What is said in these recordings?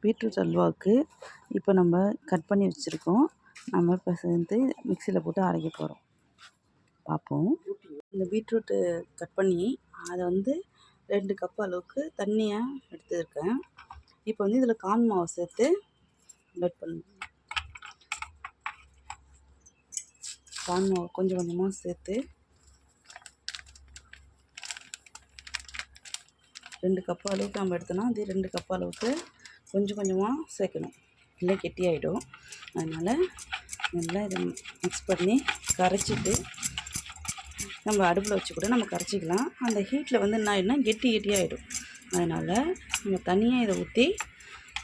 Beetroot அல்வாவுக்கு இப்போ நம்ம cut பண்ணி வச்சுருக்கோம். நம்ம இப்போ சேர்ந்து மிக்சியில் போட்டு அரைக்க போகிறோம். பார்ப்போம். இந்த பீட்ரூட்டு கட் பண்ணி அதை 2 கப் அளவுக்கு தண்ணியாக எடுத்துருக்கேன். இப்போ இதில் கார்ன் மாவு சேர்த்து கட் பண்ணணும். கார்ன் மாவு கொஞ்சம் கொஞ்சமாக சேர்த்து 2 கப் அளவுக்கு நம்ம எடுத்தோன்னா அது 2 கப் அளவுக்கு கொஞ்சம் கொஞ்சமாக சேர்க்கணும். இல்லை கெட்டியாகிடும். அதனால் நல்லா இதை மிக்ஸ் பண்ணி கரைச்சிட்டு நம்ம அடுப்பில் வச்சு கூட நம்ம கரைச்சிக்கலாம். அந்த ஹீட்டில் என்ன ஆகிடும்னா கெட்டியாகிடும். அதனால் நம்ம தனியாக இதை ஊற்றி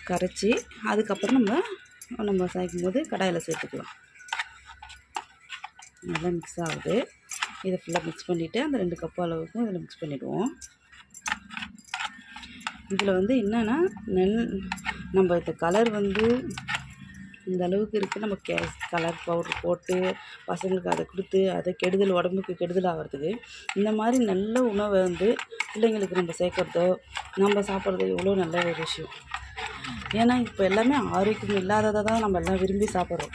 கரைச்சி அதுக்கப்புறம் நம்ம சேர்க்கும் போது கடாயில் சேர்த்துக்கலாம். நல்லா மிக்ஸ் ஆகுது. இதை ஃபுல்லாக மிக்ஸ் பண்ணிவிட்டு அந்த 2 கப் அளவுக்கும் இதில் மிக்ஸ் பண்ணிவிடுவோம். இதில் என்னென்னா நம்ம இந்த கலர் இந்த அளவுக்கு இருக்குது. நம்ம கலர் பவுடர் போட்டு பசங்களுக்கு அதை கொடுத்து அதை கெடுதல், உடம்புக்கு கெடுதல் ஆகிறதுக்கு இந்த மாதிரி நல்ல உணவை பிள்ளைங்களுக்கு நம்ம சேர்க்குறதோ நம்ம சாப்பிட்றதோ எவ்வளோ நல்ல ஒரு விஷயம். ஏன்னா இப்போ எல்லாமே ஆரோக்கியம் இல்லாததை தான் நம்ம எல்லாம் விரும்பி சாப்பிட்றோம்.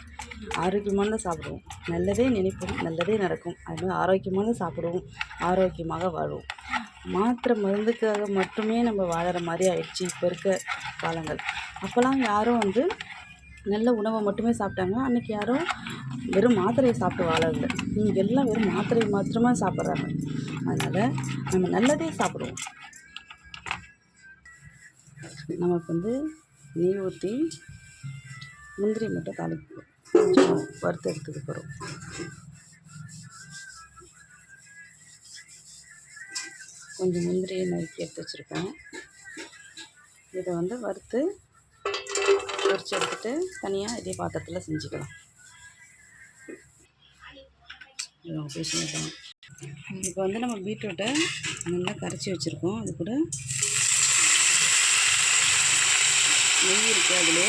ஆரோக்கியமானதை சாப்பிடுவோம், நல்லதே நினைப்போம், நல்லதே நடக்கும். அதுமாதிரி ஆரோக்கியமானதை சாப்பிடுவோம், ஆரோக்கியமாக வாழுவோம். மாத்திரை மருந்துக்காக மட்டுமே நம்ம வாழற மாதிரி ஆயிடுச்சு இப்போ இருக்க காலங்கள். அப்போல்லாம் யாரும் நல்ல உணவை மட்டுமே சாப்பிட்டாங்க. அன்றைக்கி யாரும் வெறும் மாத்திரையை சாப்பிட்டு வாழவில்லை. இங்கே எல்லாம் வெறும் மாத்திரை மாத்திரமாக சாப்பிட்றாங்க. அதனால் நம்ம நல்லதே சாப்பிடுவோம். நம்ம இப்போ நெய் ஊற்றி முந்திரி மட்டும் தாளிப்போம், கொஞ்சம் வறுத்து எடுத்துக்க போகிறோம். கொஞ்சம் முந்திரியை நறுக்கி எடுத்து வச்சுருக்கேன். இதை வறுத்து பொரிச்சு எடுத்துகிட்டு தனியாக இதே பாத்திரத்தில் செஞ்சுக்கலாம். இப்போ நம்ம பீட்ரூட்டை நல்லா கரைச்சி வச்சுருக்கோம். அது கூட நெய் இருக்குது, அதிலே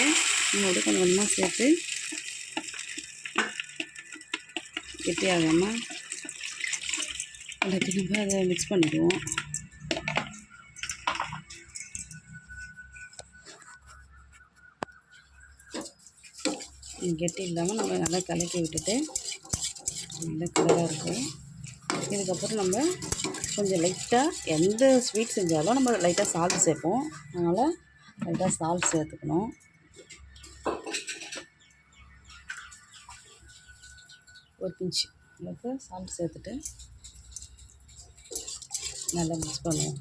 நம்ம கொஞ்சம் கொஞ்சமாக சேர்த்து கெட்டியாகாமல் எல்லாத்தையும் நம்ம அதை மிக்ஸ் பண்ணிடுவோம். கெட்டி இல்லாமல் நம்ம நல்லா கலக்கி விட்டுட்டு நல்ல கலராக இருக்கும். இதுக்கப்புறம் நம்ம கொஞ்சம் லைட்டாக எந்த ஸ்வீட் செஞ்சாலும் நம்ம லைட்டாக சால்ட் சேர்ப்போம். அதனால் லைட்டாக சால்ட் சேர்த்துக்கணும். ஒரு பிஞ்சு அளவுக்கு சால்ட் சேர்த்துட்டு நல்லா மிக்ஸ் பண்ணுவோம்.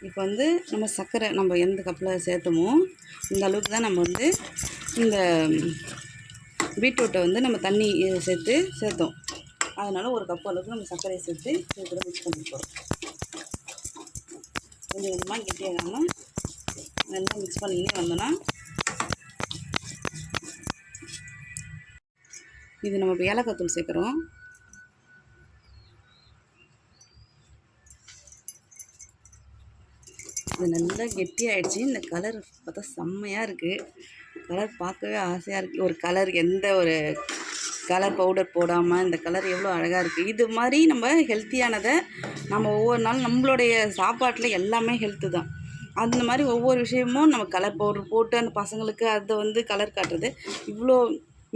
இப்போ நம்ம சர்க்கரை நம்ம எந்த கப்பில் சேர்த்தோமோ இந்த அளவுக்கு தான் நம்ம இந்த பீட்ரூட்டை நம்ம தண்ணி சேர்த்தோம். அதனால் ஒரு கப் அளவுக்கு நம்ம சர்க்கரையை சேர்த்து இது கூட மிக்ஸ் பண்ணி போகிறோம். கொஞ்சம் கொஞ்சமாக கெட்டியாகாமல் நல்லா மிக்ஸ் பண்ணிக்கிட்டே வந்தோன்னா இது நம்ம இப்போ ஏலக்காய் தூள் சேர்க்குறோம். இது நல்லா கெட்டியாகிடுச்சு. இந்த கலர் பார்த்தா செம்மையாக இருக்குது. கலர் பார்க்கவே ஆசையாக இருக்குது. ஒரு கலர் எந்த ஒரு கலர் பவுடர் போடாமல் இந்த கலர் எவ்வளோ அழகாக இருக்குது. இது மாதிரி நம்ம ஹெல்த்தியானதை நம்ம ஒவ்வொரு நாளும் நம்மளுடைய சாப்பாட்டில் எல்லாமே ஹெல்த்து தான். அந்த மாதிரி ஒவ்வொரு விஷயமும் நம்ம கலர் பவுடர் போட்டு அந்த பசங்களுக்கு அதை கலர் காட்டுறது இவ்வளோ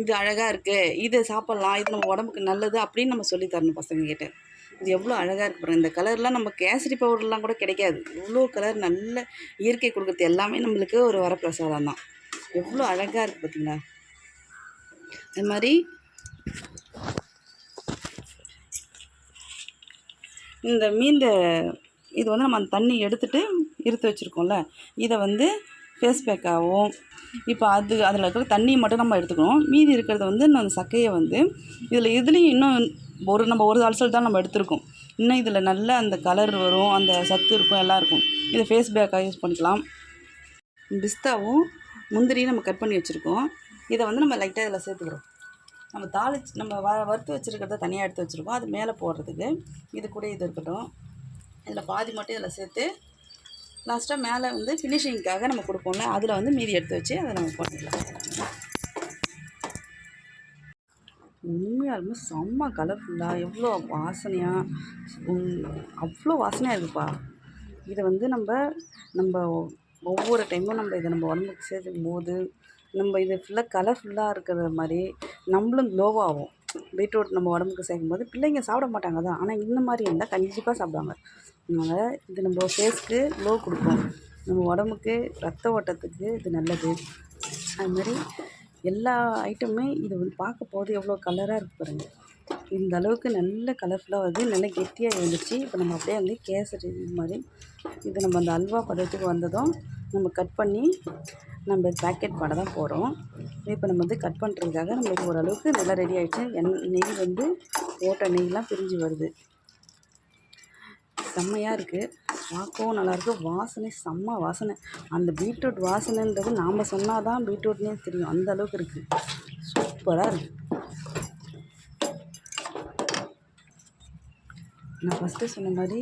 இது அழகாக இருக்குது, இதை சாப்பிட்லாம், இது நம்ம உடம்புக்கு நல்லது அப்படின்னு நம்ம சொல்லித்தரணும் பசங்கக்கிட்ட. இது எவ்வளோ அழகாக இருக்குது பாருங்கள். இந்த கலர்லாம் நம்ம கேசரி பவுடர்லாம் கூட கிடைக்காது. இவ்வளோ கலர் நல்ல இயற்கை கொடுக்குறது எல்லாமே நம்மளுக்கு ஒரு வரப்பிரசாதம் தான். எவ்வளோ அழகாக இருக்குது பார்த்திங்களா. அது மாதிரி இந்த மீந்த இது நம்ம அந்த தண்ணி எடுத்துகிட்டு இருத்து வச்சுருக்கோம்ல, இதை ஃபேஸ் பேக்காகவும் இப்போ அதில் இருக்கிற தண்ணியை மட்டும் நம்ம எடுத்துக்கணும். மீதி இருக்கிறத அந்த சக்கையை இதுலேயும் இன்னும் நம்ம ஒரு அலசல் தான் நம்ம எடுத்துருக்கோம். இன்னும் இதில் நல்ல அந்த கலர் வரும், அந்த சத்து இருக்கும், எல்லாம் இருக்கும். இதை ஃபேஸ் பேக்காக யூஸ் பண்ணிக்கலாம். பிஸ்தாவும் முந்திரியும் நம்ம கட் பண்ணி வச்சுருக்கோம். இதை நம்ம லைட்டாக இதில் சேர்த்துக்கிறோம். நம்ம வறுத்து வச்சுருக்கிறத தனியாக எடுத்து வச்சுருக்கோம். அது மேலே போடுறதுக்கு இது கூட இது இருக்கட்டும். இதில் பாதி மட்டும் இதில் சேர்த்து லாஸ்ட்டாக மேலே ஃபினிஷிங்காக நம்ம கொடுப்போம்ல, அதில் மீதி எடுத்து வச்சு அதை நம்ம பண்ணிடலாம். உண்மையாலுமே செம்ம கலர்ஃபுல்லாக எவ்வளோ வாசனையாக அவ்வளோ வாசனையாக இருக்குப்பா. இதை வந்து நம்ம ஒவ்வொரு டைமும் நம்ம இதை நம்ம உடம்புக்கு சேர்த்துக்கும்போது நம்ம இது ஃபுல்லாக கலர்ஃபுல்லாக இருக்கிற மாதிரி நம்மளும் க்ளோவாகும். பீட்ரூட் நம்ம உடம்புக்கு சேர்க்கும்போது பிள்ளைங்க சாப்பிட மாட்டாங்க தான், ஆனால் இந்த மாதிரி இருந்தால் கண்டிப்பாக சாப்பிடுவாங்க. அதனால் இது நம்ம ஃபேஸ்க்கு க்ளோ கொடுக்கும், நம்ம உடம்புக்கு ரத்த ஓட்டத்துக்கு இது நல்லது. அதுமாதிரி எல்லா ஐட்டமுமே இது வந்து பார்க்க போது எவ்வளோ கலராக இருக்குது பாருங்கள். இந்த அளவுக்கு நல்ல கலர்ஃபுல்லாக வருது, நல்லா கெட்டியாக இருந்துச்சு. இப்போ நம்ம அப்படியே வந்து கேசரி இது மாதிரி இது நம்ம அந்த அல்வா பதத்துக்கு வந்ததும் நம்ம கட் பண்ணி நம்ம பேக்கெட் பண்ண தான் போகிறோம். இப்போ நம்ம வந்து கட் பண்ணுறதுக்காக நம்மளுக்கு ஓரளவுக்கு நல்லா ரெடி ஆகிடுச்சு. நெய் வந்து போட்ட நெய்லாம் பிரிஞ்சு வருது, செம்மையாக இருக்குது. பார்க்கவும் நல்லாயிருக்கு, வாசனை செம்ம வாசனை. அந்த பீட்ரூட் வாசனைன்றது நாம் சொன்னால் தான் பீட்ரூட்னே தெரியும், அந்த அளவுக்கு இருக்குது. சூப்பராக இருக்குது. நான் ஃபஸ்ட்டு சொன்ன மாதிரி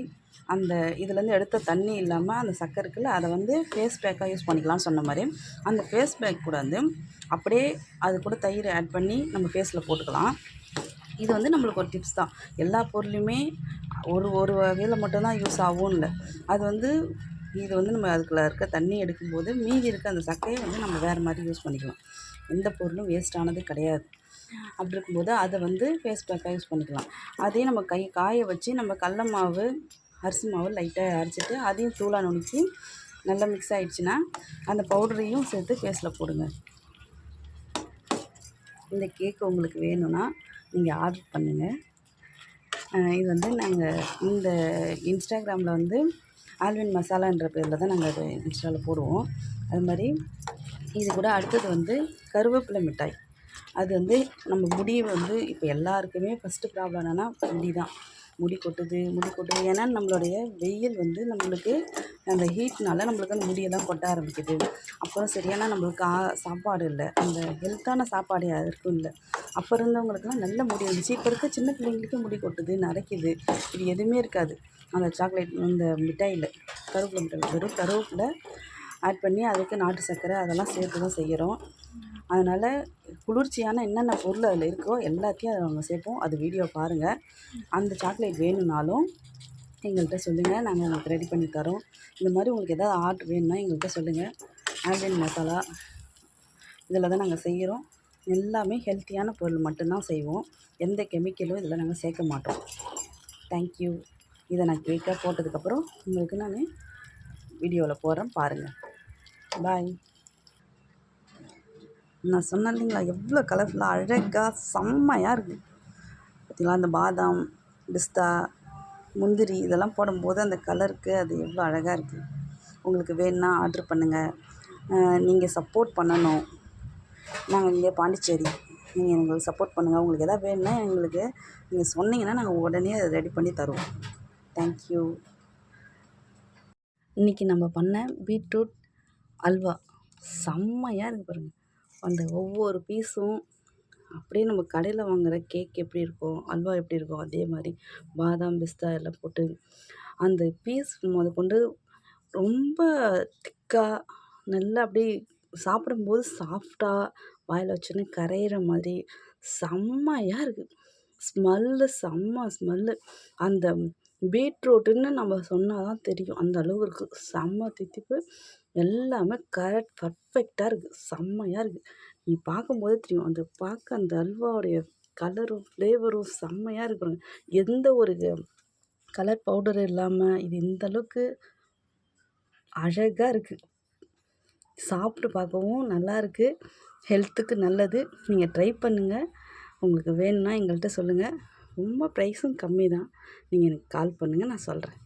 அந்த இதுலேருந்து எடுத்த தண்ணி இல்லாமல் அந்த சக்கரை இருக்குல்ல, அதை வந்து ஃபேஸ் பேக்காக யூஸ் பண்ணிக்கலாம்னு சொன்ன மாதிரி அந்த ஃபேஸ் பேக் கூட வந்து அப்படியே அது கூட தயிர் ஆட் பண்ணி நம்ம ஃபேஸில் போட்டுக்கலாம். இது வந்து நம்மளுக்கு ஒரு டிப்ஸ் தான். எல்லா பொருளையுமே ஒரு வகையில் மட்டும்தான் யூஸ் ஆகும்னு இல்லை. அது வந்து இது வந்து நம்ம அதுக்குள்ளே இருக்க தண்ணி எடுக்கும்போது மீதி இருக்க அந்த சக்கையை வந்து நம்ம வேறு மாதிரி யூஸ் பண்ணிக்கலாம். எந்த பொருளும் வேஸ்ட் ஆனது கிடையாது. அப்படி இருக்கும்போது அதை வந்து ஃபேஸ் பேக்காக யூஸ் பண்ணிக்கலாம். அதே நம்ம காய வச்சு நம்ம கடல மாவு அரிசி மாவு லைட்டாக அரைச்சிட்டு அதையும் தூளாக நுணுக்கி நல்லா மிக்ஸ் ஆகிடுச்சின்னா அந்த பவுடரையும் சேர்த்து ஃபேஸில் போடுங்க. இந்த கேக்கு உங்களுக்கு வேணும்னா நீங்கள் ஆர்டர் பண்ணுங்கள். இது வந்து நாங்கள் இந்த இன்ஸ்டாகிராமில் வந்து ஆல்வின் மசாலான்ற பேரில் தான் நாங்கள் அதை இன்ஸ்டாவில் போடுவோம். அது மாதிரி இது கூட அடுத்தது வந்து கருவேப்பிலை மிட்டாய். அது வந்து நம்ம முடியை வந்து இப்போ எல்லாருக்குமே ஃபஸ்ட்டு ப்ராப்ளம் என்னென்னா முடி தான். முடி கொட்டுது. ஏன்னா நம்மளுடைய வெயில் வந்து நம்மளுக்கு அந்த ஹீட்னால நம்மளுக்கு அந்த முடியெல்லாம் கொட்ட ஆரம்பிக்குது. அப்புறம் சரியான நம்மளுக்கு சாப்பாடு இல்லை, அந்த ஹெல்த்தான சாப்பாடு யாருக்கும் இல்லை. அப்போ இருந்தவங்களுக்குலாம் நல்ல முடி இருந்துச்சு. இப்போ இருக்க சின்ன பிள்ளைங்களுக்கு முடி கொட்டுது, நரைக்குது. இது எதுவுமே இருக்காது அந்த சாக்லேட் இந்த மிட்டாயில். கருவேப்பிலை மிட்டாய் வெறும் கருவேப்பிலை ஆட் பண்ணி அதுக்கு நாட்டு சர்க்கரை அதெல்லாம் சேர்த்து தான் செய்கிறோம். அதனால் குளிர்ச்சியான என்னென்ன பொருள் அதில் இருக்கோ எல்லாத்தையும் அதை நம்ம சேர்ப்போம். அது வீடியோ பாருங்கள். அந்த சாக்லேட் வேணும்னாலும் எங்கள்கிட்ட சொல்லுங்கள், நாங்கள் உங்களுக்கு ரெடி பண்ணி தரோம். இந்த மாதிரி உங்களுக்கு எதாவது ஆர்டர் வேணும்னா எங்கள்கிட்ட சொல்லுங்கள். ஆல்வின் மசாலா இதில் தான் நாங்கள் செய்கிறோம். எல்லாமே ஹெல்த்தியான பொருள் மட்டும்தான் செய்வோம். எந்த கெமிக்கலும் இதில் நாங்கள் சேர்க்க மாட்டோம். தேங்க்யூ. இதை நான் கேக்காக போட்டதுக்கப்புறம் உங்களுக்கு நான் வீடியோவில் போடுறேன், பாருங்கள். பாய். நான் சொன்னேன் இல்லைங்களா, எவ்வளோ கலர்ஃபுல்லாக அழகாக செம்மையாக இருக்குது பார்த்தீங்களா. அந்த பாதாம், பிஸ்தா, முந்திரி இதெல்லாம் போடும்போது அந்த கலருக்கு அது எவ்வளோ அழகாக இருக்குது. உங்களுக்கு வேணும்னா ஆர்டர் பண்ணுங்கள். நீங்கள் சப்போர்ட் பண்ணணும். நாங்கள் இங்கே பாண்டிச்சேரி, நீங்கள் எங்களுக்கு சப்போர்ட் பண்ணுங்கள். உங்களுக்கு எதாவது வேணும்னா எங்களுக்கு நீங்கள் சொன்னீங்கன்னா நாங்கள் உடனே அதை ரெடி பண்ணி தருவோம். தேங்க்யூ. இன்றைக்கி நம்ம பண்ண பீட்ரூட் அல்வா செம்மையாக இருக்குது பாருங்கள். அந்த ஒவ்வொரு பீஸும் அப்படியே நம்ம கடையில் வாங்குகிற கேக் எப்படி இருக்கும், அல்வா எப்படி இருக்கும், அதே மாதிரி பாதாம், பிஸ்தா எல்லாம் போட்டு அந்த பீஸ் முதற்கொண்டு ரொம்ப திக்காக நல்லா அப்படியே சாப்பிடும்போது சாஃப்டாக வாயில் வச்சோன்னே கரையிற மாதிரி செம்மையாக இருக்குது. செம்ம ஸ்மெல்லு. அந்த பீட்ரூட்டுன்னு நம்ம சொன்னால் தான் தெரியும், அந்த அளவு இருக்குது. செம்ம தித்திப்பு, எல்லாமே பர்ஃபெக்டாக இருக்குது, செம்மையாக இருக்குது. நீ பார்க்கும்போதே தெரியும், அந்த பார்க்க அந்த அல்வாவுடைய கலரும் ஃப்ளேவரும் செம்மையாக இருக்கு. எந்த ஒரு கலர் பவுடரும் இல்லாமல் இது இந்த அளவுக்கு அழகாக இருக்குது. சாப்பிட்டு பார்க்கவும் நல்லாயிருக்கு, ஹெல்த்துக்கு நல்லது. நீங்கள் ட்ரை பண்ணுங்கள். உங்களுக்கு வேணும்னா எங்கள்கிட்ட சொல்லுங்கள். ரொம்ப ப்ரைஸும் கம்மி தான். நீங்கள் எனக்கு கால் பண்ணுங்கள், நான் சொல்கிறேன்.